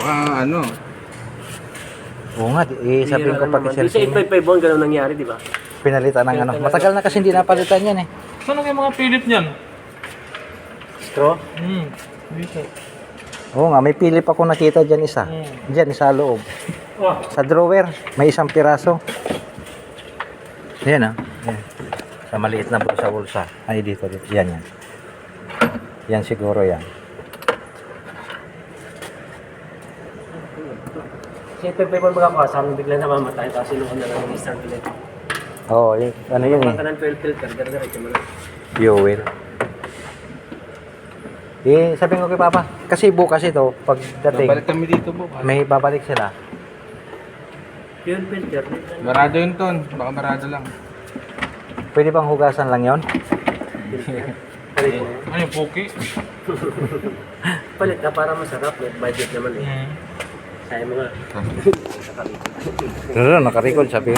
ano. Oo nga, sabihin ko pati Di sa 855 ganun nangyari, di ba? pinalitan ng ano. Matagal na kasi hindi napalitan yan eh. Saan yung mga pilit niyan? Straw? Dito. Oo nga, may pilip ako nakita dyan isa. Dyan, sa loob. Oh. Sa drawer, may isang piraso. Yan ah. Yan. Sa maliit na bulsa-bulsa. Ay, dito. Yan, yan. Yan siguro yan. Si 855 magkakasama, bigla namamatay, tapos sinuhan na lang yung isang pilit. Oo, ano yun eh. Mata ng 12 filter, gano'n mo lang. Fuel. Sabi ko kay Papa, kasi bukas ito, pagdating, Babalik kami dito bukas. may babalik sila. Fuel filter. Barado yun, Ton. Baka barado lang. Pwede bang hugasan lang yon? Ano yung puki? Palit na para masarap, may budget naman eh. Sayang mga. Nakarecord, sabi ko.